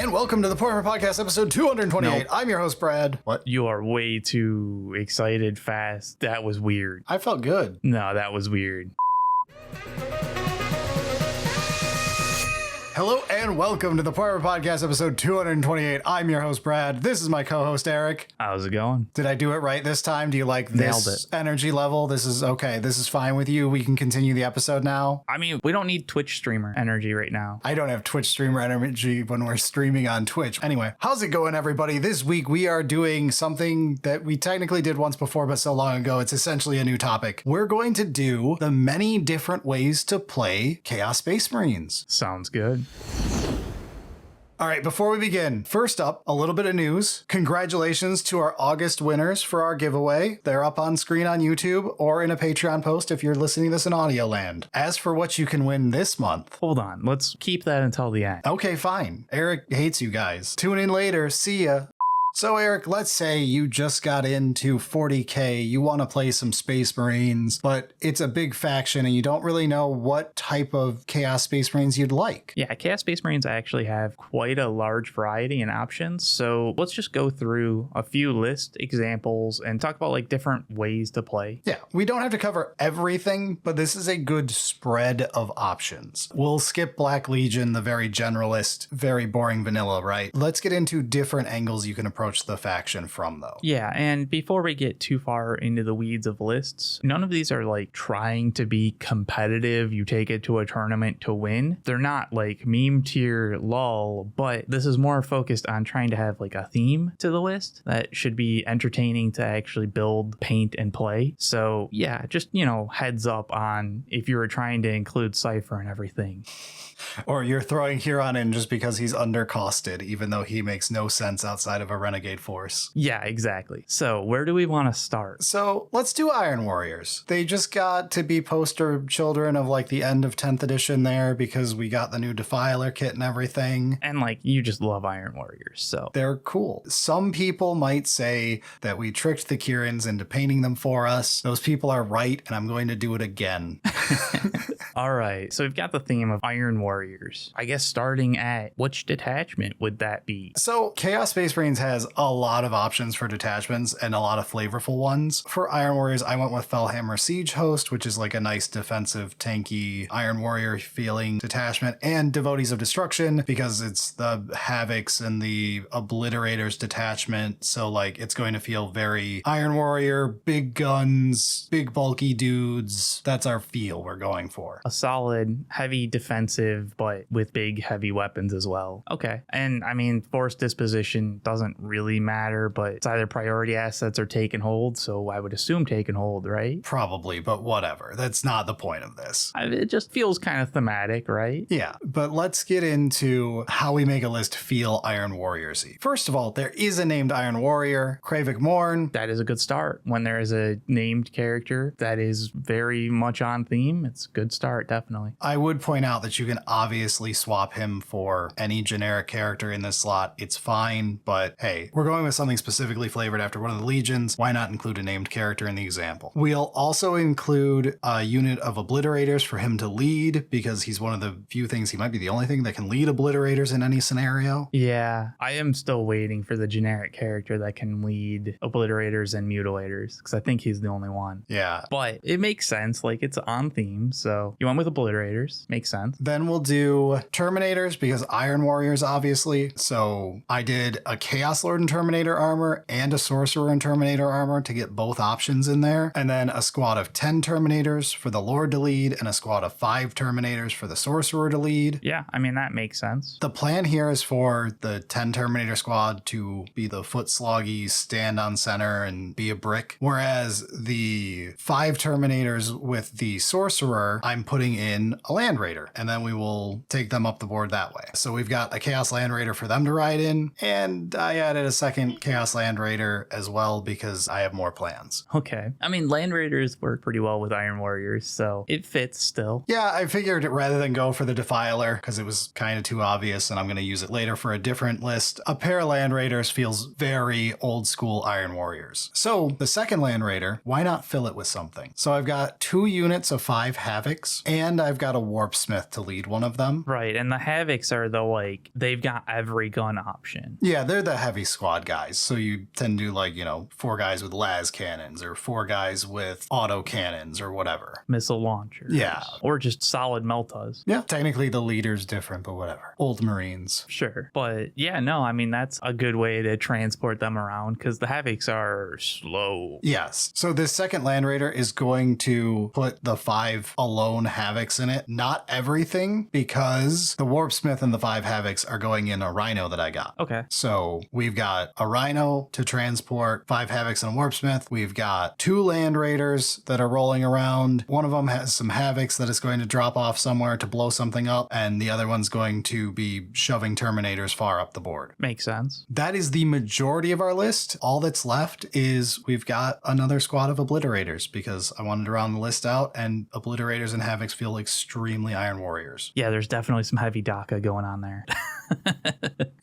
And welcome to the Portrait Podcast, episode 228. Nope. I'm your host, Brad. What? You are way too excited fast. That was weird. I felt good. No, that was weird. Hello and welcome to the Portrait Podcast, episode 228. I'm your host, Brad. This is my co-host, Eric. How's it going? Did I do it right this time? Do you like Nailed this it. energy level? This is okay. This is fine with you. We can continue the episode now. I mean, we don't need Twitch streamer energy right now. I don't have Twitch streamer energy when we're streaming on Twitch. Anyway, how's it going, everybody? This week we are doing something that we technically did once before, but so long ago, it's essentially a new topic. We're going to do the many different ways to play Chaos Space Marines. Sounds good. All right, before we begin, first up, a little bit of news. Congratulations to our August winners for our giveaway. They're up on screen on YouTube or in a Patreon post if you're listening to this in audio land. As for what you can win this month. Hold on. Let's keep that until the end. Okay, fine. Eric hates you guys. Tune in later. See ya. So Eric, let's say you just got into 40K, you want to play some Space Marines, but it's a big faction and you don't really know what type of Chaos Space Marines you'd like. Yeah, Chaos Space Marines actually have quite a large variety in options. So let's just go through a few list examples and talk about like different ways to play. Yeah, we don't have to cover everything, but this is a good spread of options. We'll skip Black Legion, the very generalist, very boring vanilla, right? Let's get into different angles you can approach the faction from, though. Yeah, and before we get too far into the weeds of lists, none of these are like trying to be competitive. You take it to a tournament to win. They're not like meme tier lol, but this is more focused on trying to have like a theme to the list that should be entertaining to actually build, paint, and play. So yeah, just, heads up on if you were trying to include Cypher and everything. Or you're throwing Huron in just because he's undercosted, even though he makes no sense outside of a renegade force. Yeah, exactly. So where do we want to start? So let's do Iron Warriors. They just got to be poster children of like the end of 10th edition there because we got the new Defiler kit and everything. And like, you just love Iron Warriors, so. They're cool. Some people might say that we tricked the Kirans into painting them for us. Those people are right, and I'm going to do it again. All right, so we've got the theme of Iron Warriors. I guess starting at which detachment would that be? So Chaos Space Marines has a lot of options for detachments and a lot of flavorful ones. For Iron Warriors, I went with Fellhammer Siege Host, which is like a nice defensive, tanky Iron Warrior feeling detachment, and Devotees of Destruction because it's the Havocs and the Obliterators detachment. So like it's going to feel very Iron Warrior, big guns, big bulky dudes. That's our feel we're going for. A solid, heavy defensive, but with big, heavy weapons as well. Okay. And I mean, force disposition doesn't really matter, but it's either priority assets or take and hold. So I would assume take and hold, right? Probably, but whatever. That's not the point of this. It just feels kind of thematic, right? Yeah, but let's get into how we make a list feel Iron Warriors-y. First of all, there is a named Iron Warrior, Kravik Morn. That is a good start. When there is a named character that is very much on theme, it's a good start, definitely. I would point out that you can obviously swap him for any generic character in this slot. It's fine, but hey, we're going with something specifically flavored after one of the legions. Why not include a named character in the example? We'll also include a unit of Obliterators for him to lead because he's one of the few things, he might be the only thing that can lead Obliterators in any scenario. Yeah, I am still waiting for the generic character that can lead Obliterators and Mutilators because I think he's the only one. Yeah. But it makes sense. Like, it's on theme. So you went with Obliterators. Makes sense. Then we'll do Terminators because Iron Warriors, obviously. So I did a Chaos Lord and Terminator armor and a Sorcerer and Terminator armor to get both options in there. And then a squad of 10 Terminators for the Lord to lead and a squad of 5 Terminators for the Sorcerer to lead. Yeah, I mean, that makes sense. The plan here is for the 10 Terminator squad to be the foot sloggy, stand on center, and be a brick. Whereas the 5 Terminators with the Sorcerer, I'm putting in a Land Raider, and then we will take them up the board that way. So we've got a Chaos Land Raider for them to ride in, and I added a second Chaos Land Raider as well because I have more plans. Okay. I mean, Land Raiders work pretty well with Iron Warriors, so it fits still. Yeah, I figured rather than go for the Defiler, because it was kind of too obvious and I'm going to use it later for a different list, a pair of Land Raiders feels very old school Iron Warriors. So the second Land Raider, why not fill it with something? So I've got 2 units of 5 Havocs, and I've got a Warpsmith to lead one of of them. Right, and the Havocs are the, like, they've got every gun option. Yeah, they're the heavy squad guys. So you tend to do, like, 4 guys with las cannons or 4 guys with auto cannons or whatever. Missile launchers. Yeah. Or just solid meltas. Yeah, technically the leader's different, but whatever. Old Marines. Sure. But yeah, no, I mean, that's a good way to transport them around because the Havocs are slow. Yes. So this second Land Raider is going to put the 5 alone Havocs in it. Not everything, because the Warpsmith and the 5 Havocs are going in a Rhino that I got. Okay. So we've got a Rhino to transport 5 Havocs and a Warpsmith. We've got 2 Land Raiders that are rolling around. One of them has some Havocs that is going to drop off somewhere to blow something up, and the other one's going to be shoving Terminators far up the board. Makes sense. That is the majority of our list. All that's left is we've got another squad of Obliterators, because I wanted to round the list out, and Obliterators and Havocs feel extremely Iron Warriors. Yeah, there's definitely some heavy DACA going on there.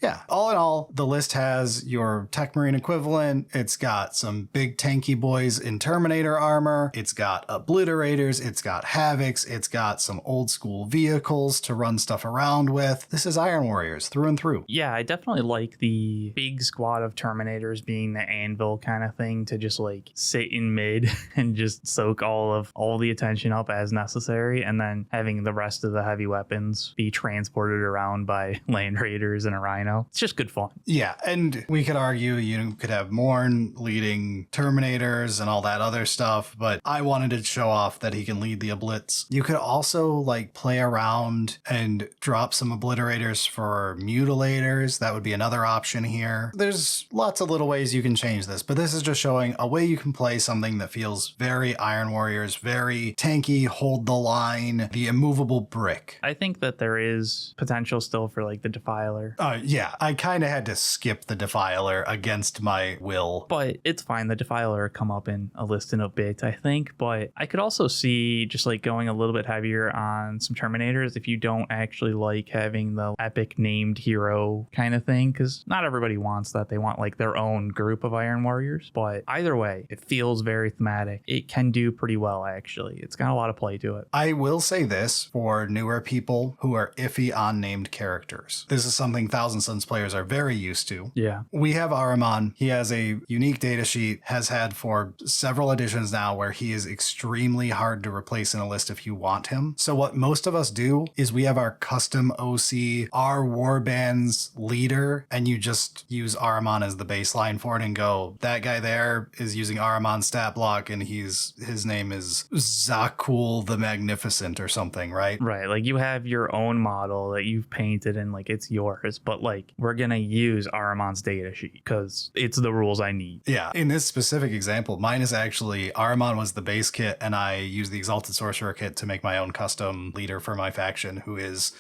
Yeah, all in all, the list has your Tech Marine equivalent. It's got some big tanky boys in Terminator armor. It's got Obliterators. It's got Havocs. It's got some old school vehicles to run stuff around with. This is Iron Warriors through and through. Yeah, I definitely like the big squad of Terminators being the anvil kind of thing to just like sit in mid and just soak all the attention up as necessary, and then having the rest of the heavy weapons be transported around by Land Raiders and a Rhino. It's just good fun. Yeah, and we could argue you could have Morn leading Terminators and all that other stuff, but I wanted to show off that he can lead the Oblits. You could also like play around and drop some Obliterators for Mutilators. That would be another option here. There's lots of little ways you can change this, but this is just showing a way you can play something that feels very Iron Warriors, very tanky, hold the line, the immovable brick. I think that there is potential still for like the Defiler. Yeah, I kind of had to skip the Defiler against my will. But it's fine. The Defiler come up in a list in a bit, I think. But I could also see just like going a little bit heavier on some Terminators if you don't actually like having the epic named hero kind of thing, because not everybody wants that. They want like their own group of Iron Warriors. But either way, it feels very thematic. It can do pretty well, actually. It's got a lot of play to it. I will say this for newer people who are iffy on named characters. This is something Thousand Suns players are very used to. Yeah. We have Ahriman. He has a unique data sheet, has had for several editions now, where he is extremely hard to replace in a list if you want him. So what most of us do is we have our custom OC, our warband's leader, and you just use Ahriman as the baseline for it and go, that guy there is using Ahriman's stat block and his name is Zakul the Magnificent or something, right? Right. Like you have your own model that you've painted and like it's yours, but like we're going to use Ahriman's data sheet because it's the rules I need. Yeah. In this specific example, mine is actually Ahriman was the base kit, and I use the Exalted Sorcerer kit to make my own custom leader for my faction,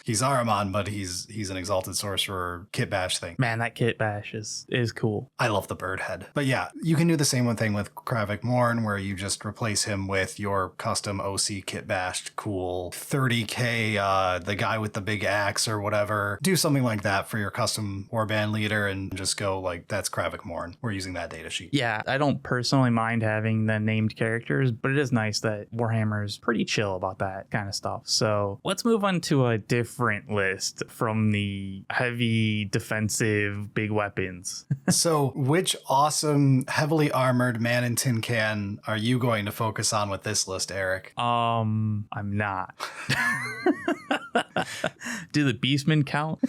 he's Ahriman, but he's an Exalted Sorcerer kit bash thing. Man, that kit bash is cool. I love the bird head. But yeah, you can do the same thing with Kravik Morn, where you just replace him with your custom OC kit bashed cool 30k, the guy with the big axe or whatever. Do something like that for your custom warband leader and just go like, that's Kravik Morn. We're using that data sheet. Yeah, I don't personally mind having the named characters, but it is nice that Warhammer is pretty chill about that kind of stuff. So let's move on to a different list from the heavy defensive big weapons. So which awesome heavily armored man in tin can are you going to focus on with this list, Eric? I'm not. Do the Beastmen count?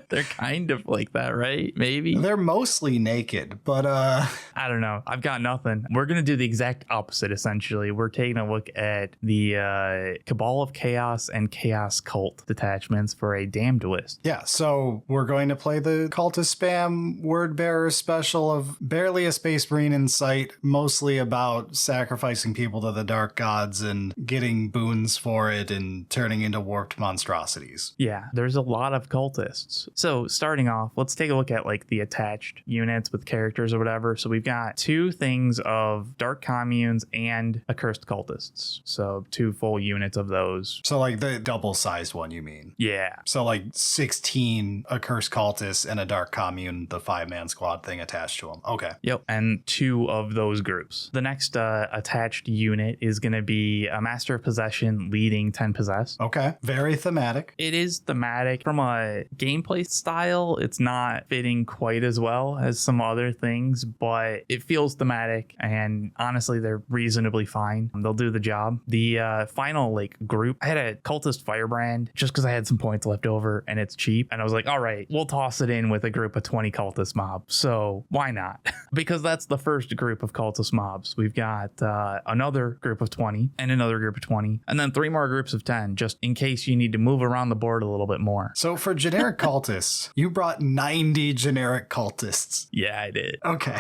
They're kind of like that, right? Maybe. They're mostly naked, but I don't know. I've got nothing. We're going to do the exact opposite, essentially. We're taking a look at the Cabal of Chaos and Chaos Cult detachments for a damned list. Yeah, so we're going to play the Cultist Spam Word Bearer special of barely a Space Marine in sight, mostly about sacrificing people to the Dark Gods and getting boons for it and turning into warped monstrosities. Yeah, there's a lot of cultists. So starting off, let's take a look at like the attached units with characters or whatever. So we've got 2 things of Dark Communes and Accursed Cultists. So 2 full units of those. So like the double-sized one, you mean? Yeah. So like 16 Accursed Cultists and a Dark Commune, the 5-man squad thing attached to them. Okay. Yep. And 2 of those groups. The next attached unit is going to be a Master of Possession leading 10 possessed. Okay. Very thematic. It is thematic. From a gameplay style, it's not fitting quite as well as some other things, but it feels thematic, and honestly, they're reasonably fine. They'll do the job. The final like group, I had a Cultist Firebrand just because I had some points left over and it's cheap, and I was like, all right, we'll toss it in with a group of 20 Cultist mobs. So why not? Because that's the first group of Cultist mobs. We've got another group of 20 and another group of 20, and then 3 more groups of 10, just in case you need to move around the board a little bit more. So for generic cultists, you brought 90 generic cultists. Yeah, I did. Okay.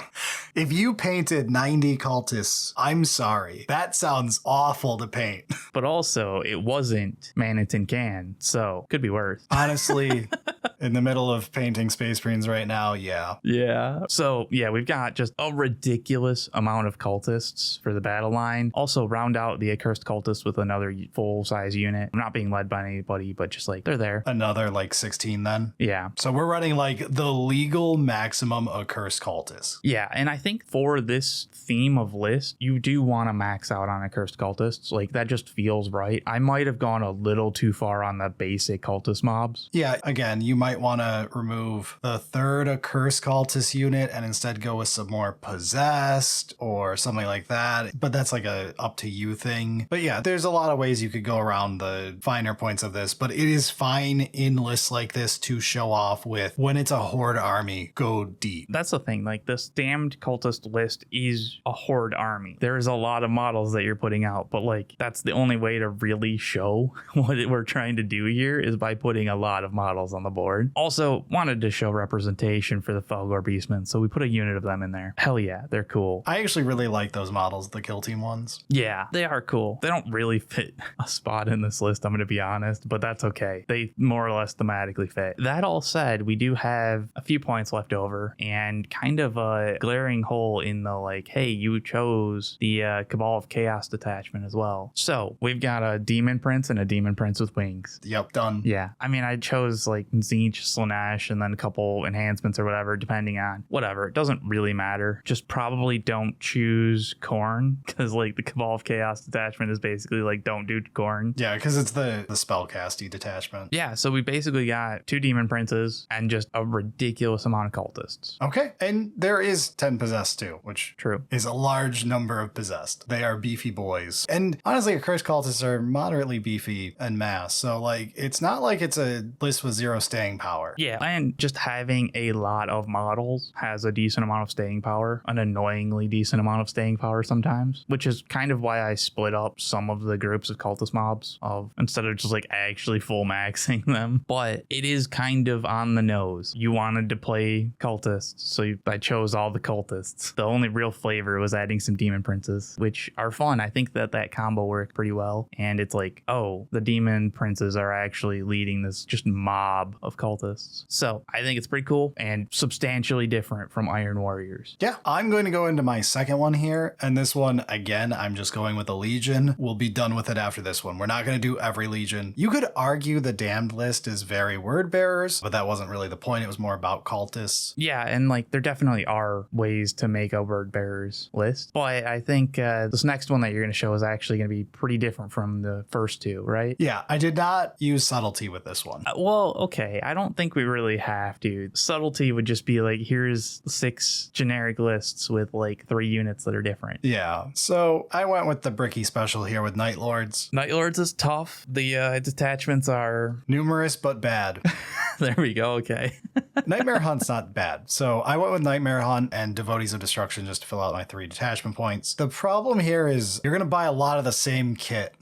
If you painted 90 cultists, I'm sorry. That sounds awful to paint. But also, it wasn't Man in Tin Can, so could be worse. Honestly, in the middle of painting Space Marines right now, yeah. Yeah. So, yeah, we've got just a ridiculous amount of cultists for the battle line. Also, round out the Accursed Cultists with another full-size unit. I'm not being led by anybody, but just like, they're there. Another like 16 then? Yeah. So we're running like the legal maximum Accursed Cultists. Yeah, and I think for this theme of list, you do want to max out on Accursed Cultists. Like, that just feels right. I might have gone a little too far on the basic cultist mobs. Yeah, again, you might want to remove the 3rd Accursed Cultist unit and instead go with some more possessed or something like that. But that's like a up to you thing. But yeah, there's a lot of ways you could go around the finer points of this, but it is fine in lists like this to show off with when it's a horde army, go deep. That's the thing. Like, this damned cultist list is a horde army. There is a lot of models that you're putting out, but like, that's the only way to really show what we're trying to do here is by putting a lot of models on the board. Also, wanted to show representation for the Felgor Beastmen, so we put a unit of them in there. Hell yeah, they're cool. I actually really like those models, the Kill Team ones. Yeah, they are cool. They don't really fit a spot in this list, I'm going to be honest, but that's okay. They more or less thematically fit. That all said, we do have a few points left over and kind of a glaring hole in the like, hey, you chose the Cabal of Chaos detachment as well. So we've got a Demon Prince and a Demon Prince with wings. Yep, done. Yeah, I mean, I chose like Tzeentch, Slaanesh, and then a couple enhancements or whatever, depending on whatever. It doesn't really matter. Just probably don't choose Khorne, because like the Cabal of Chaos detachment is basically like, don't do Khorne. Yeah, because it's the spellcasty detachment. Yeah, so we basically got 2 Demon Princes and just a ridiculous amount of cultists. Okay, and there is 10 possessed too, which True. is a large number of possessed. They are beefy boys. And honestly, Accursed Cultists are moderately beefy en masse, so like, it's not like it's a list with 0 staying power. Yeah, and just having a lot of models has a decent amount of staying power, an annoyingly decent amount of staying power sometimes, which is kind of why I split up some of the groups of cultist mobs instead of just like actually full maxing them. But it is kind of on the nose. You wanted to play cultists, so I chose all the cultists. The only real flavor was adding some Demon Princes, which are fun. I think that combo worked pretty well. And it's like, oh, the Demon Princes are actually leading this just mob of cultists. So I think it's pretty cool and substantially different from Iron Warriors. Yeah, I'm going to go into my second one here. And this one, again, I'm just going with the Legion. We'll be done with it after this one. We're not going to do every Legion. You could argue the Damned list is very word bearers, but that wasn't really the point. It was more about cultists. Yeah, and like there definitely are ways to make a word bearers list. But I think this next one that you're going to show is actually going to be pretty different from the first 2, right? Yeah, I did not use subtlety with this one. Well, okay. I don't think we really have to. Subtlety would just be like, here's 6 generic lists with like 3 units that are different. Yeah, so I went with the Bricky special here with Night Lords. Night Lords is tough. The detachments are numerous but bad. There we go. Okay. Nightmare Hunt's not bad. So I went with Nightmare Hunt and Devotees of Destruction just to fill out my 3 detachment points. The problem here is you're going to buy a lot of the same kit.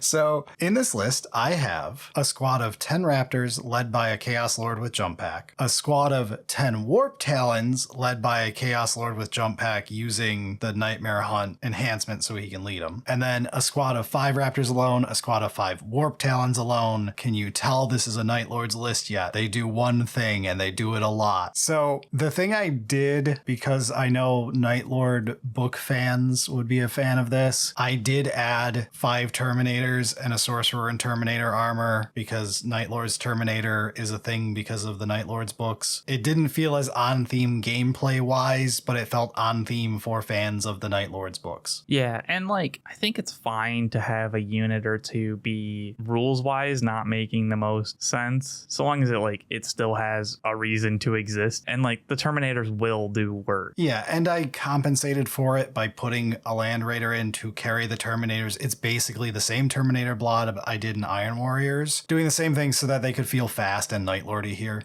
So in this list, I have a squad of 10 Raptors led by a Chaos Lord with Jump Pack, a squad of 10 Warp Talons led by a Chaos Lord with Jump Pack using the Nightmare Hunt enhancement so he can lead them, and then a squad of 5 Raptors alone, a squad of 5 Warp Talons alone. Can you tell this is a Night Lord's list yet? They do one thing and they do it a lot. So the thing I did, because I know Night Lord book fans would be a fan of this, I did add 5 Terminators and a Sorcerer in Terminator armor because Night Lord's Terminator is a thing because of the Night Lord's books. It didn't feel as on theme gameplay wise, but it felt on theme for fans of the Night Lord's books. Yeah, and like I think it's fine to have a unit or two be rules wise not making the most sense, so long as it still has a reason to exist, and like the Terminators will do work. Yeah, and I compensated for it by putting a Land Raider in to carry the Terminators. It's basically the same Terminator blob I did in Iron Warriors, doing the same thing so that they could feel fast and Night Lordy here.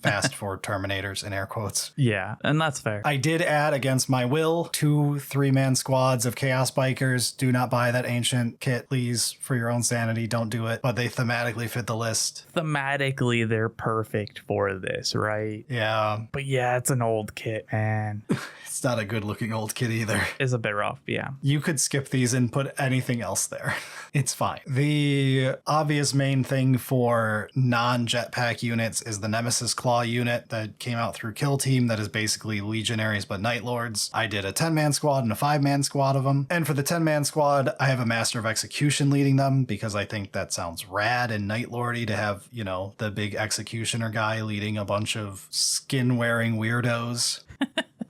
Fast for Terminators in air quotes. Yeah, and that's fair. I did add, against my will, 2 3-man squads of Chaos Bikers. Do not buy that ancient kit, please, for your own sanity. Don't do it. But they thematically fit the list. Thematically, they're perfect for this, right? Yeah. But yeah, it's an old kit, man. It's not a good looking old kit either. It's a bit rough, yeah. You could skip these and put anything else there. It's fine. The obvious main thing for non-jetpack units is the Nemesis Claw unit that came out through Kill Team that is basically Legionaries but Night Lords. I did a 10-man squad and a 5-man squad of them. And for the 10-man squad, I have a Master of Execution leading them because I think that sounds rad and Night Lordy to have, the big executioner guy leading a bunch of skin-wearing weirdos.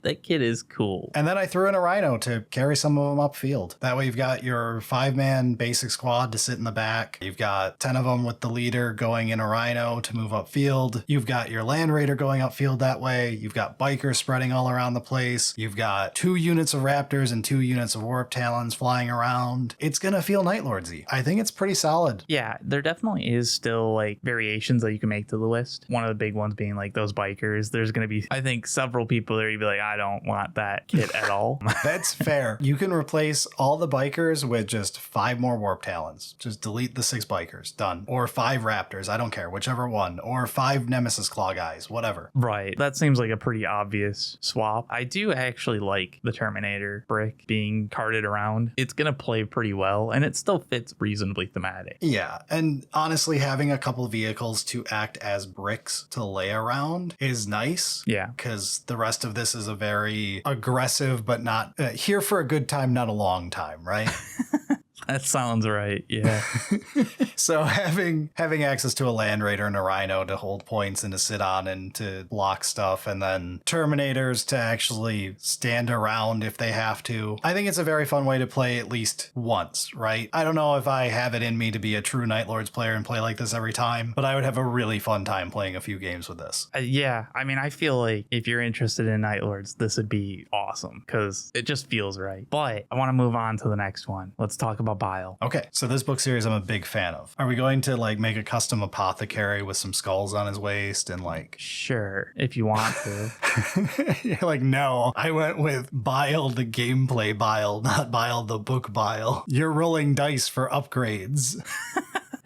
That kid is cool. And then I threw in a Rhino to carry some of them upfield. That way you've got your 5-man basic squad to sit in the back. You've got 10 of them with the leader going in a Rhino to move upfield. You've got your Land Raider going upfield that way. You've got Bikers spreading all around the place. You've got 2 units of Raptors and 2 units of Warp Talons flying around. It's going to feel Night Lordsy. I think it's pretty solid. Yeah, there definitely is still variations that you can make to the list. One of the big ones being those Bikers. There's going to be, I think, several people there you'd be like, I don't want that kit at all. That's fair. You can replace all the Bikers with just 5 more Warp Talons. Just delete the 6 Bikers. Done. Or 5 Raptors. I don't care. Whichever one. Or 5 Nemesis Claw guys. Whatever. Right. That seems like a pretty obvious swap. I do actually like the Terminator brick being carted around. It's going to play pretty well, and it still fits reasonably thematic. Yeah. And honestly, having a couple vehicles to act as bricks to lay around is nice. Yeah. Because the rest of this is a very aggressive, but not here for a good time, not a long time, right? That sounds right. Yeah. So having access to a Land Raider and a Rhino to hold points and to sit on and to block stuff, and then Terminators to actually stand around if they have to. I think it's a very fun way to play at least once, right? I don't know if I have it in me to be a true Night Lords player and play like this every time, but I would have a really fun time playing a few games with this. Yeah. I mean, I feel like if you're interested in Night Lords, this would be awesome because it just feels right. But I want to move on to the next one. Let's talk about Bile. Okay, so this book series I'm a big fan of. Are we going to make a custom apothecary with some skulls on his waist and Sure, if you want to. You're no, I went with Bile the gameplay Bile, not Bile the book Bile. You're rolling dice for upgrades.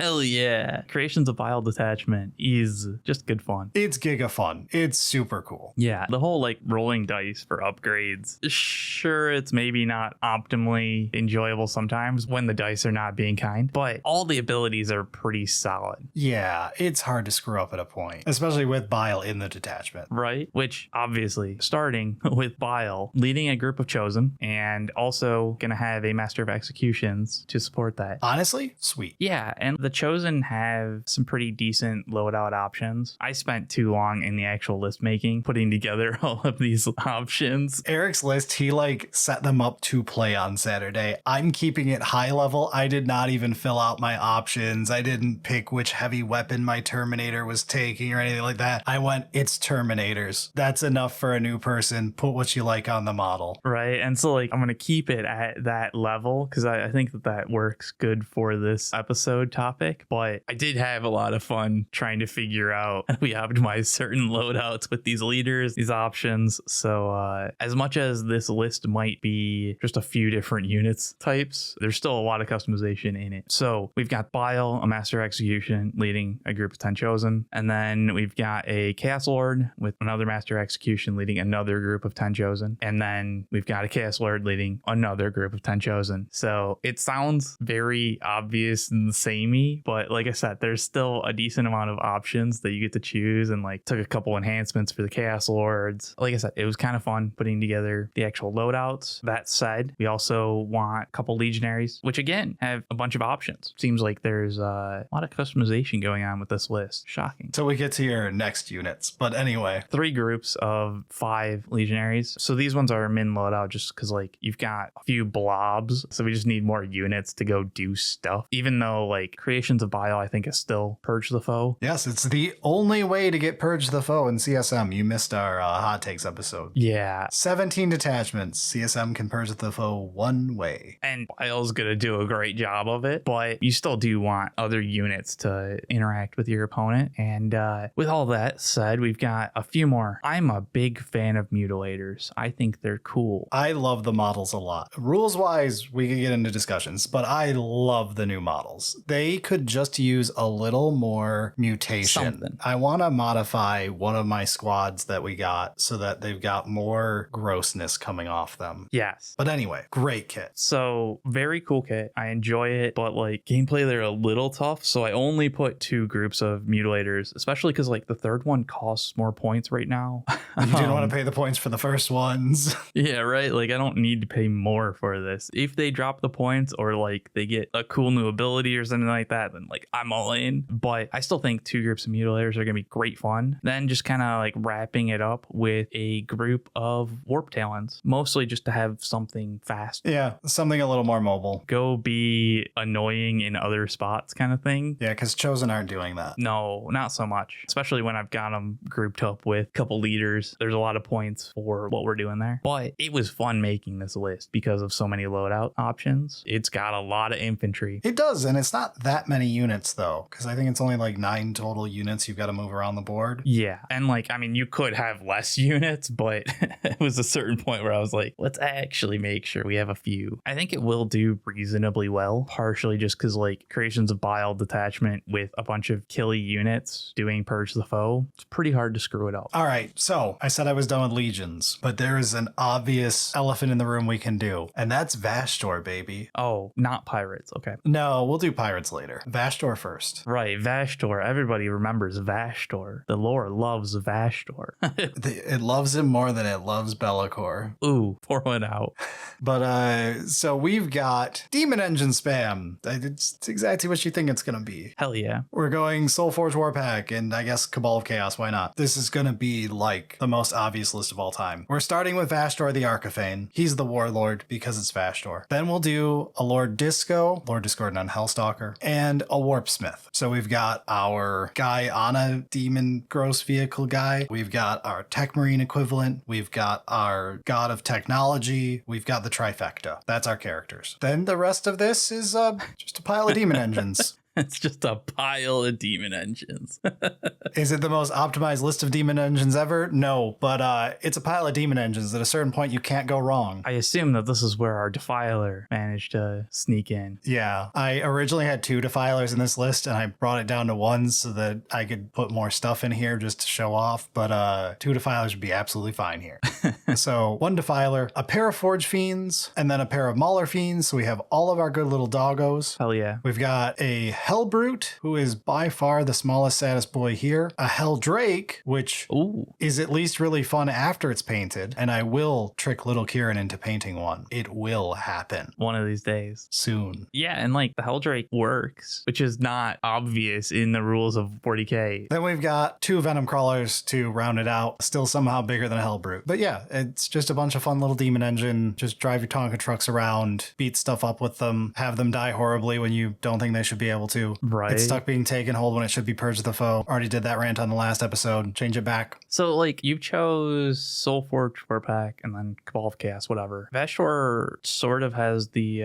Hell yeah. Creations of Bile Detachment is just good fun. It's giga fun. It's super cool. Yeah, the whole rolling dice for upgrades. Sure, it's maybe not optimally enjoyable sometimes when the dice are not being kind, but all the abilities are pretty solid. Yeah, it's hard to screw up at a point, especially with Bile in the detachment. Right? Which obviously, starting with Bile, leading a group of Chosen, and also gonna have a Master of Executions to support that. Honestly, sweet. Yeah, and the Chosen have some pretty decent loadout options. I spent too long in the actual list making, putting together all of these options. Eric's list, he set them up to play on Saturday. I'm keeping it high level. I did not even fill out my options. I didn't pick which heavy weapon my Terminator was taking or anything like that. I went, it's Terminators. That's enough for a new person. Put what you like on the model. Right. And so I'm going to keep it at that level because I think that works good for this episode topic. topic, but I did have a lot of fun trying to figure out how we optimize certain loadouts with these leaders, these options. So as much as this list might be just a few different units types, there's still a lot of customization in it. So we've got Bile, a Master Execution leading a group of 10 Chosen, and then we've got a Chaos Lord with another Master Execution leading another group of 10 Chosen, and then we've got a Chaos Lord leading another group of 10 Chosen. So it sounds very obvious and samey, but like I said, there's still a decent amount of options that you get to choose, and like took a couple enhancements for the Chaos Lords. Like I said, it was kind of fun putting together the actual loadouts. That said, we also want a couple Legionaries, which again have a bunch of options. Seems like there's a lot of customization going on with this list. Shocking. So we get to your next units, but anyway, 3 groups of 5 Legionaries. So these ones are min loadout just because like you've got a few blobs, so we just need more units to go do stuff. Even though like Creations of Bile, I think, is still Purge the Foe. yes, it's the only way to get Purge the Foe in CSM. You missed our hot takes episode. Yeah. 17 detachments. CSM can Purge the Foe one way. And Bile's gonna do a great job of it, but you still do want other units to interact with your opponent. And with all that said, we've got a few more. I'm a big fan of Mutilators. I think they're cool. I love the models a lot. Rules wise, we could get into discussions, but I love the new models. They could just use a little more mutation. Something. I want to modify one of my squads that we got so that they've got more grossness coming off them. Yes. But anyway, great kit. So very cool kit. I enjoy it, but like gameplay, they're a little tough. So I only put 2 groups of Mutilators, especially because like the third one costs more points right now. You didn't want to pay the points for the first ones. Yeah, right. Like I don't need to pay more for this. If they drop the points or like they get a cool new ability or something like that, then like I'm all in. But I still think 2 groups of Mutilators are gonna be great fun. Then just kind of like wrapping it up with a group of Warp Talons, mostly just to have something fast. Yeah, something a little more mobile. Go be annoying in other spots kind of thing. Yeah, because Chosen aren't doing that. No, not so much. Especially when I've got them grouped up with a couple leaders. There's a lot of points for what we're doing there. But it was fun making this list because of so many loadout options. It's got a lot of infantry. It does, and it's not that many units though, because I think it's only like 9 total units you've got to move around the board. Yeah. And like, I mean, you could have less units, but it was a certain point where I was like, let's actually make sure we have a few. I think it will do reasonably well, partially just because like Creations of Bile detachment with a bunch of killy units doing Purge the Foe, it's pretty hard to screw it up. All right, so I said I was done with legions, but there is an obvious elephant in the room we can do, and that's Vashtor, baby. Oh, not pirates. Okay. No, we'll do pirates later. Vashtor first. Right, Vashtor. Everybody remembers Vashtor. The lore loves Vashtor. It loves him more than it loves Be'lakor. Ooh, pour one out. But so we've got Demon Engine spam. It's exactly what you think it's gonna be. Hell yeah. We're going Soulforge Warpack and I guess Cabal of Chaos, why not? This is gonna be like the most obvious list of all time. We're starting with Vashtor the Archifane. He's the Warlord because it's Vashtor. Then we'll do a Lord Discordant on Hellstalker, and a Warpsmith. So we've got our guy on a demon gross vehicle guy. We've got our Tech Marine equivalent. We've got our God of Technology. We've got the trifecta. That's our characters. Then the rest of this is just a pile of demon engines. It's just a pile of demon engines. Is it the most optimized list of demon engines ever? No, but it's a pile of demon engines. At a certain point, you can't go wrong. I assume that this is where our Defiler managed to sneak in. Yeah, I originally had 2 Defilers in this list, and I brought it down to 1 so that I could put more stuff in here just to show off, but 2 Defilers would be absolutely fine here. So 1 Defiler, a pair of Forge Fiends, and then a pair of Mauler Fiends, so we have all of our good little doggos. Hell yeah. We've got a Hellbrute, who is by far the smallest, saddest boy here. A Helldrake, which Ooh. is at least really fun after it's painted. And I will trick little Kieran into painting one. It will happen. One of these days. Soon. Yeah, and like the Helldrake works, which is not obvious in the rules of 40k. Then we've got 2 Venom Crawlers to round it out. Still somehow bigger than a Hellbrute. But yeah, it's just a bunch of fun little demon engine. Just drive your Tonka trucks around, beat stuff up with them, have them die horribly when you don't think they should be able to. to. Right. It's stuck being taken hold when it should be purged the foe. Already did that rant on the last episode. Change it back. So, like, you chose Soulforge Warpack and then Cabal of Chaos, whatever. Vashtor sort of has the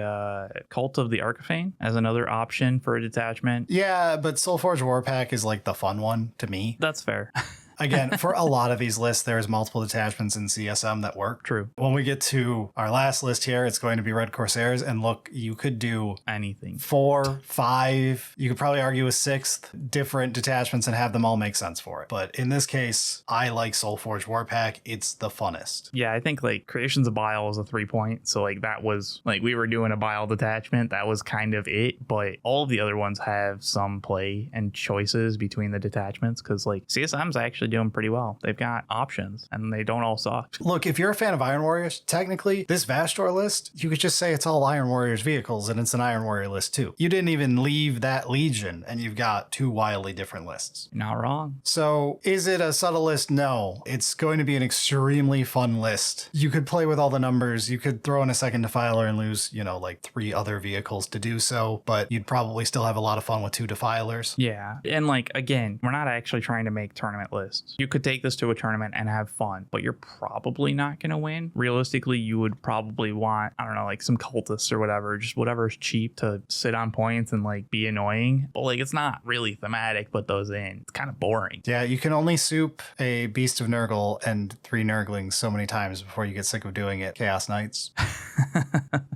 Cult of the Archifane as another option for a detachment. Yeah, but Soulforge Warpack is like the fun one to me. That's fair. Again, for a lot of these lists, there's multiple detachments in CSM that work. True. When we get to our last list here, it's going to be Red Corsairs. And look, you could do Anything. 4, 5, you could probably argue a 6th different detachments and have them all make sense for it. But in this case, I like Soulforge Warpack. It's the funnest. Yeah, I think like Creations of Bile is a 3-point. So like that was like we were doing a Bile detachment. That was kind of it. But all of the other ones have some play and choices between the detachments because like CSM's actually doing pretty well. They've got options and they don't all suck. Look, if you're a fan of Iron Warriors, technically this Vashtor list, you could just say it's all Iron Warriors vehicles and it's an Iron Warrior list too. You didn't even leave that Legion and you've got 2 wildly different lists. You're not wrong. So is it a subtle list? No. It's going to be an extremely fun list. You could play with all the numbers. You could throw in a second Defiler and lose, like 3 other vehicles to do so, but you'd probably still have a lot of fun with 2 Defilers. Yeah. And like, again, we're not actually trying to make tournament lists. You could take this to a tournament and have fun, but you're probably not going to win. Realistically, you would probably want, I don't know, like some cultists or whatever, just whatever's cheap to sit on points and like be annoying. But like, it's not really thematic, put those in. It's kind of boring. Yeah, you can only soup a Beast of Nurgle and 3 Nurglings so many times before you get sick of doing it. Chaos Knights.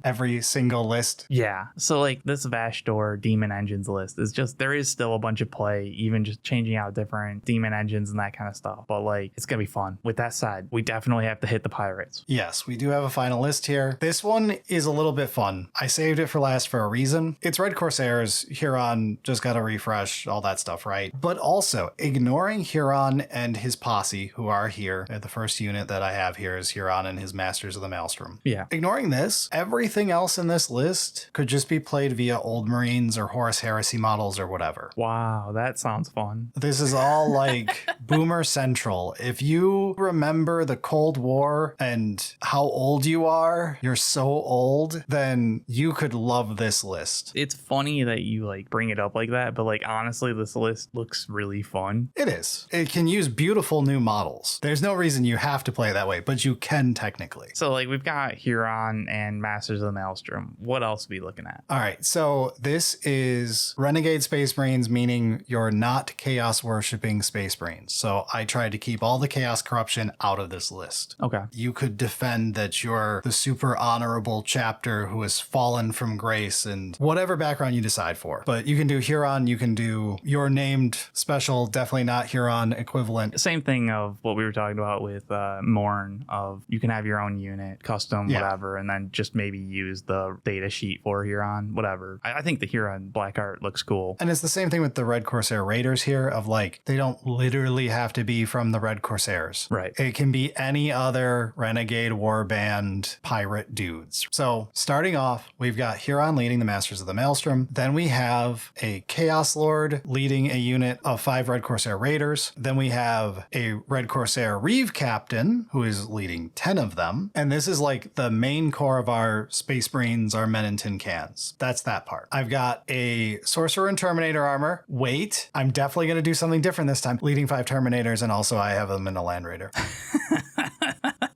Every single list. Yeah. So like this Vashtor Demon Engines list is just, there is still a bunch of play, even just changing out different demon engines and that kind of stuff. But like, it's going to be fun. With that said, we definitely have to hit the pirates. Yes, we do have a final list here. This one is a little bit fun. I saved it for last for a reason. It's Red Corsairs. Huron just got a refresh, all that stuff, right? But also, ignoring Huron and his posse, who are here, the first unit that I have here is Huron and his Masters of the Maelstrom. Yeah. Ignoring this, everything else in this list could just be played via Old Marines or Horus Heresy models or whatever. Wow, that sounds fun. This is all like Boomer Central. If you remember the Cold War and how old you are, you're so old, then you could love this list. It's funny that you like bring it up like that, but like honestly, this list looks really fun. It is. It can use beautiful new models. There's no reason you have to play that way, but you can technically. So like we've got Huron and Masters of the Maelstrom. What else are we looking at? All right, so this is Renegade Space Marines, meaning you're not Chaos worshipping Space Marines. So I tried to keep all the Chaos corruption out of this list. Okay. You could defend that you're the super honorable chapter who has fallen from grace and whatever background you decide for. But you can do Huron, you can do your named special, definitely not Huron equivalent. Same thing of what we were talking about with Morn, of you can have your own unit, custom, whatever, and then just maybe use the data sheet for Huron, whatever. I think the Huron black art looks cool. And it's the same thing with the Red Corsair Raiders here of like, they don't literally have to be from the Red Corsairs. Right. It can be any other Renegade Warband pirate dudes. So starting off, we've got Huron leading the Masters of the Maelstrom. Then we have a Chaos Lord leading a unit of 5 Red Corsair Raiders. Then we have a Red Corsair Reeve Captain who is leading 10 of them. And this is like the main core of our Space Marines, our men in tin cans. That's that part. I've got a Sorcerer and Terminator armor. Wait, I'm definitely going to do something different this time. Leading 5 Terminators, and also I have them in a Land Raider.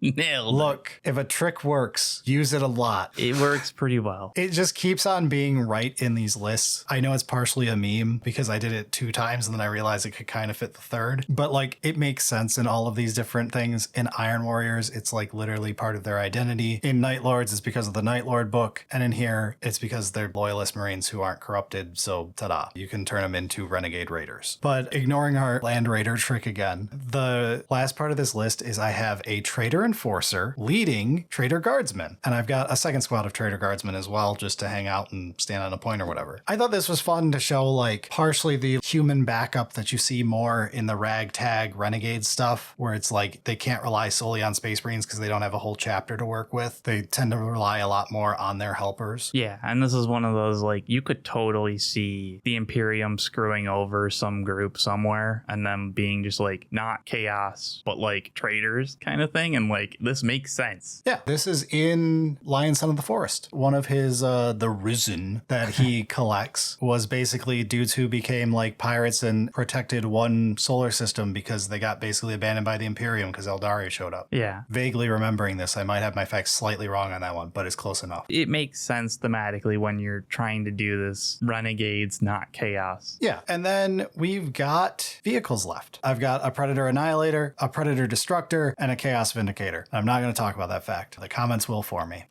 Nailed. Look, if a trick works, use it a lot. It works pretty well. It just keeps on being right in these lists. I know it's partially a meme because I did it 2 times and then I realized it could kind of fit the third. But like, it makes sense in all of these different things. In Iron Warriors, it's like literally part of their identity. In Night Lords, it's because of the Night Lord book. And in here, it's because they're loyalist Marines who aren't corrupted. So ta-da, you can turn them into Renegade Raiders. But ignoring our Land Raider trick again, the last part of this list is I have a Trader Enforcer leading Trader Guardsmen. And I've got a second squad of Trader Guardsmen as well, just to hang out and stand on a point or whatever. I thought this was fun to show like partially the human backup that you see more in the ragtag Renegade stuff, where it's like they can't rely solely on Space Marines because they don't have a whole chapter to work with. They tend to rely a lot more on their helpers. Yeah, and this is one of those, like, you could totally see the Imperium screwing over some group somewhere and them being just like not chaos, but like traitors kind of thing. And like, like, this makes sense. Yeah, this is in Lion Son of the Forest. One of his, the Risen that he collects was basically dudes who became like pirates and protected one solar system because they got basically abandoned by the Imperium because Eldaria showed up. Yeah. Vaguely remembering this, I might have my facts slightly wrong on that one, but it's close enough. It makes sense thematically when you're trying to do this Renegades, not Chaos. Yeah, and then we've got vehicles left. I've got a Predator Annihilator, a Predator Destructor, and a Chaos Vindicator. I'm not going to talk about that fact. The comments will for me.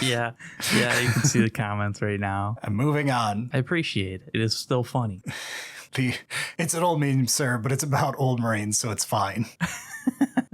Yeah, you can see the comments right now. I'm moving on. I appreciate it. It is still funny. It's an old meme, sir, but it's about old Marines, so it's fine.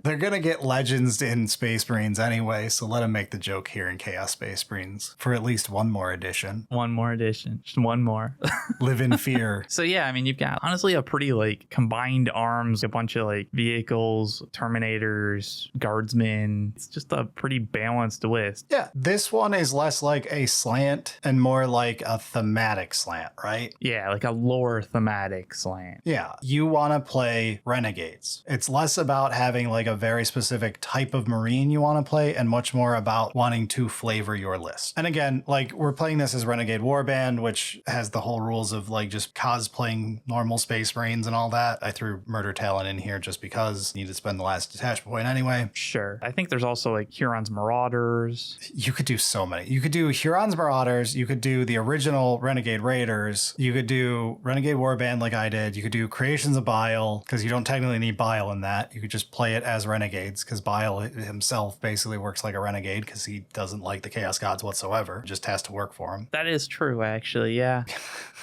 They're going to get legends in Space Marines anyway, so let them make the joke here in Chaos Space Marines for at least one more edition. One more edition. Just one more. Live in fear. So yeah, I mean, you've got honestly a pretty like combined arms, a bunch of like vehicles, Terminators, Guardsmen. It's just a pretty balanced list. Yeah, this one is less like a slant and more like a thematic slant, right? Yeah, like a lore thematic slant. Yeah, you want to play Renegades. It's less about having like a very specific type of Marine you want to play and much more about wanting to flavor your list. And again, like we're playing this as Renegade Warband, which has the whole rules of like just cosplaying normal Space Marines and all that. I threw Murder Talon in here just because I need to spend the last detachment point anyway. Sure. I think there's also like Huron's Marauders. You could do so many. You could do Huron's Marauders. You could do the original Renegade Raiders. You could do Renegade Warband like I did. You could do Creations of Bile because you don't technically need Bile in that. You could just play it as Renegades because Bile himself basically works like a Renegade because he doesn't like the Chaos Gods whatsoever. Just has to work for him. That is true, actually. Yeah.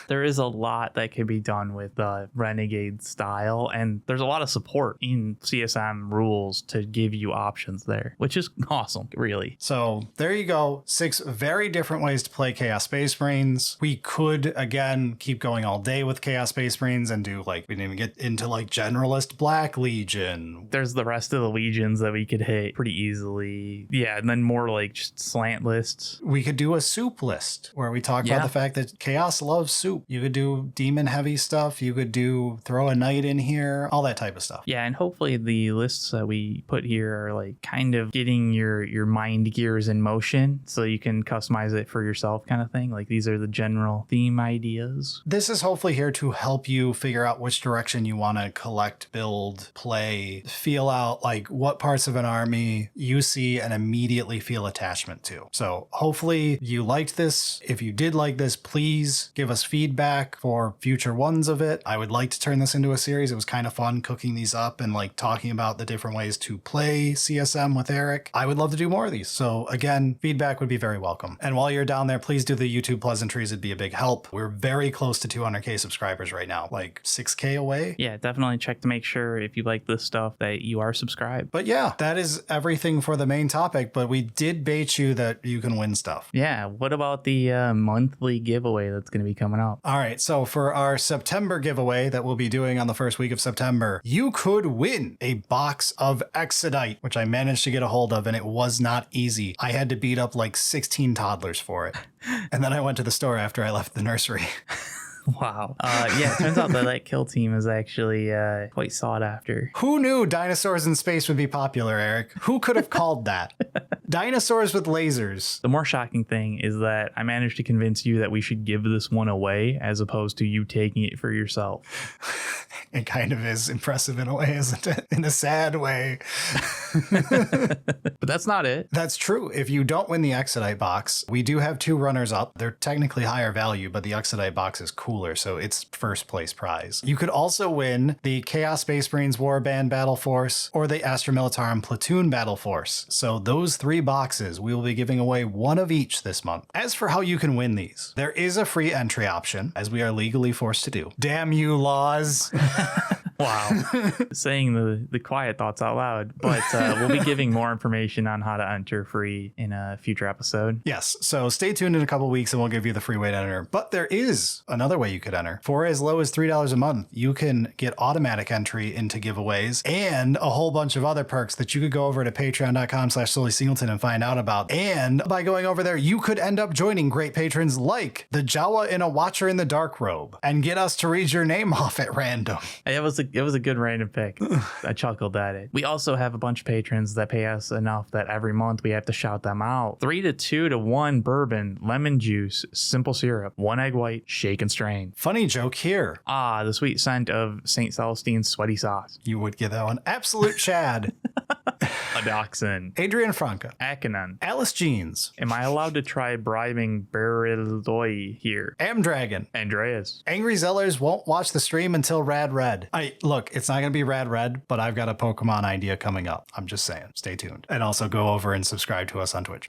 There is a lot that can be done with the Renegade style, and there's a lot of support in CSM rules to give you options there, which is awesome, really. So there you go. 6 very different ways to play Chaos Space Marines. We could, again, keep going all day with Chaos Space Marines and do like, we didn't even get into like Generalist Black Legion. There's the rest of the legions that we could hit pretty easily. Yeah, and then more like just slant lists. We could do a soup list where we talk about the fact that Chaos loves soup. You could do demon heavy stuff. You could do throw a knight in here, all that type of stuff. Yeah, and hopefully the lists that we put here are like kind of getting your mind gears in motion so you can customize it for yourself kind of thing. Like these are the general theme ideas. This is hopefully here to help you figure out which direction you want to collect, build, play, feel out like what parts of an army you see and immediately feel attachment to. So hopefully you liked this. If you did like this, please give us feedback for future ones of it. I would like to turn this into a series. It was kind of fun cooking these up and like talking about the different ways to play CSM with Eric. I would love to do more of these. So again, feedback would be very welcome. And while you're down there, please do the YouTube pleasantries. It'd be a big help. We're very close to 200K subscribers right now, like 6K away. Yeah, definitely check to make sure if you like this stuff that you are subscribed. But yeah, that is everything for the main topic, but we did bait you that you can win stuff. Yeah, what about the monthly giveaway that's going to be coming up? All right, so for our September giveaway that we'll be doing on the first week of September, you could win a box of Exodite, which I managed to get a hold of, and it was not easy. I had to beat up like 16 toddlers for it. And then I went to the store after I left the nursery. Wow. Yeah, it turns out the Like Kill team is actually quite sought after. Who knew dinosaurs in space would be popular, Eric? Who could have called that? Dinosaurs with lasers. The more shocking thing is that I managed to convince you that we should give this one away as opposed to you taking it for yourself. It kind of is impressive in a way, isn't it? In a sad way. But that's not it. That's true. If you don't win the Exodite box, we do have 2 runners up. They're technically higher value, but the Exodite box is cooler, so it's first place prize. You could also win the Chaos Space Marines Warband Battle Force or the Astra Militarum Platoon Battle Force. So those 3 boxes, we will be giving away 1 of each this month. As for how you can win these, there is a free entry option, as we are legally forced to do. Damn you, laws. Wow. Saying the quiet thoughts out loud, but we'll be giving more information on how to enter free in a future episode. Yes, so stay tuned in a couple weeks and we'll give you the free way to enter. But there is another way you could enter. For as low as $3 a month, you can get automatic entry into giveaways and a whole bunch of other perks that you could go over to patreon.com/SullySingleton and find out about. And by going over there, you could end up joining great patrons like the Jawa in a Watcher in the Dark robe and get us to read your name off at random. It was a was a good random pick. I chuckled at it. We also have a bunch of patrons that pay us enough that every month we have to shout them out. 3 to 2 to 1 bourbon, lemon juice, simple syrup, 1 egg white, shake and strain. Funny joke here. Ah, the sweet scent of St. Celestine's sweaty sauce. You would get that one. Absolute Chad. A dachshund. Adrian Franca. Akanon. Alice Jeans. Am I allowed to try bribing Berilio here? Amdragon. Andreas. Angry Zellers won't watch the stream until Rad Red. Look, it's not going to be Rad Red, but I've got a Pokemon idea coming up. I'm just saying. Stay tuned. And also go over and subscribe to us on Twitch.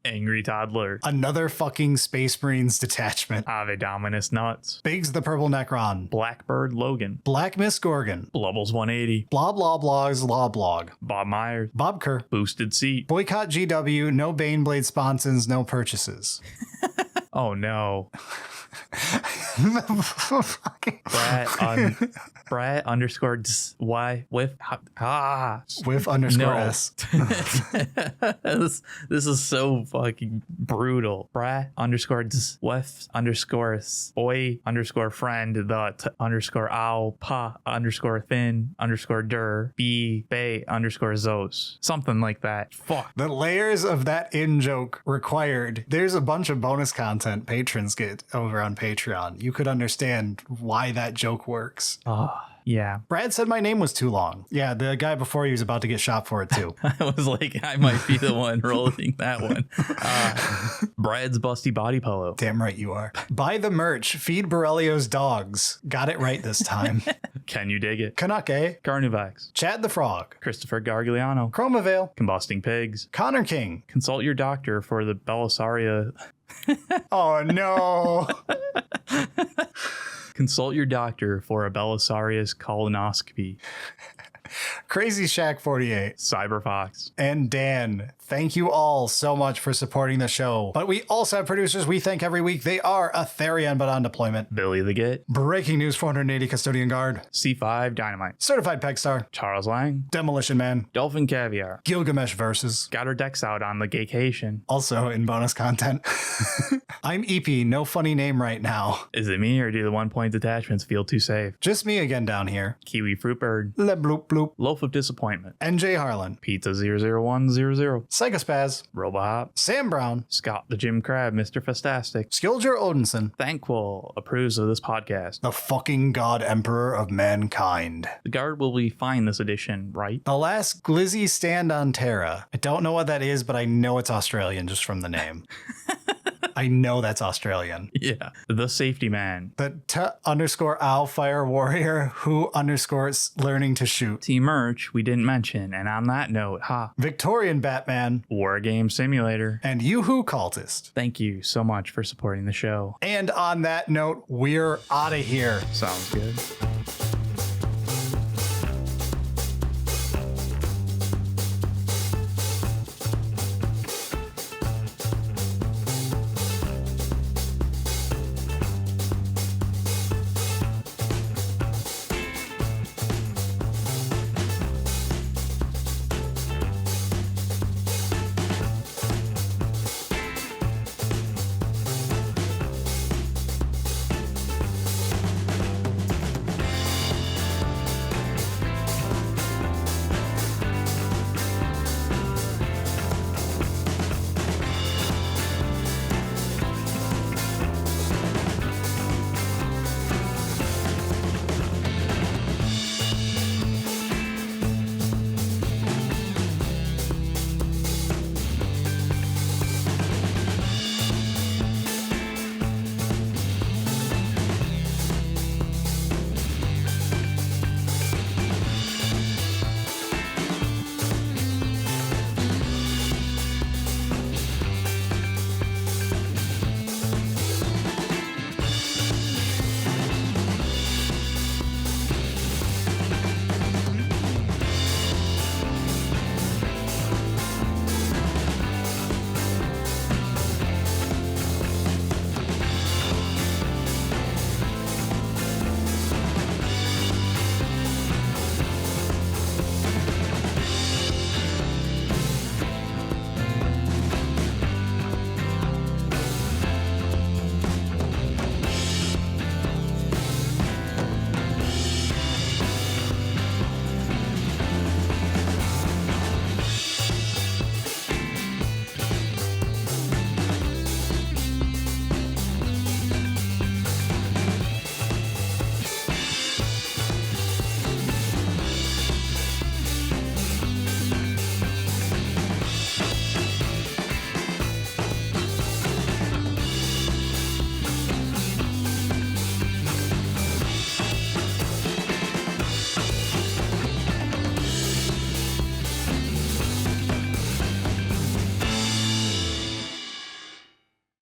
Angry Toddler. Another fucking Space Marines detachment. Ave Dominus Nuts. Biggs the Purple Necron. Blackbird Logan. Black Miss Gorgon. Blubbles 180. Blah Blah Blogs Law Blog. Bob Myers. Bob Kerr. Boosted Seat. Boycott GW. No Baneblade sponsons. No purchases. Oh no. Brett underscore y with underscore s. This is so fucking brutal. Brett underscore with underscore oi underscore friend the underscore ow pa underscore thin underscore der b bay underscore zos, something like that. Fuck. The layers of that in joke required. There's a bunch of bonus content patrons get over on Patreon. You could understand why that joke works. Yeah. Brad said my name was too long. Yeah, the guy before you was about to get shot for it too. I was like, I might be the one rolling that one. Brad's busty body pillow. Damn right you are. Buy the merch. Feed Berilio's dogs. Got it right this time. Can you dig it? Kanake. Carnivax. Chad the Frog. Christopher Gargliano. Chromavale. Combusting Pigs. Connor King. Consult your doctor for the Belissaria. Oh no. Consult your doctor for a Belisarius colonoscopy. Crazy Shack 48. Cyberfox. And Dan. Thank you all so much for supporting the show. But we also have producers we thank every week. They are Aetherion, but on deployment. Billy the Git. Breaking News 480 Custodian Guard. C5 Dynamite. Certified Pegstar. Charles Lang. Demolition Man. Dolphin Caviar. Gilgamesh Versus. Got her decks out on the gaycation. Also in bonus content. I'm EP, no funny name right now. Is it me or do the 1 point detachments feel too safe? Just me again down here. Kiwi Fruitbird. Le Bloop Bloop. Loaf of Disappointment. NJ Harlan. Pizza 00100. Psychospaz. Robohop. Sam Brown. Scott the Jim Crab. Mr. Festastic. Skilger Odinson. Thankful approves of this podcast. The fucking God Emperor of mankind. The guard will be fine this edition, right? The last Glizzy stand on Terra. I don't know what that is, but I know it's Australian just from the name. I know that's Australian. Yeah. The Safety Man. The _ow fire warrior who underscores learning to shoot. Team Merch we didn't mention. And on that note, Victorian Batman. War Game Simulator. And GOOO Cultist. Thank you so much for supporting the show. And on that note, we're out of here. Sounds good.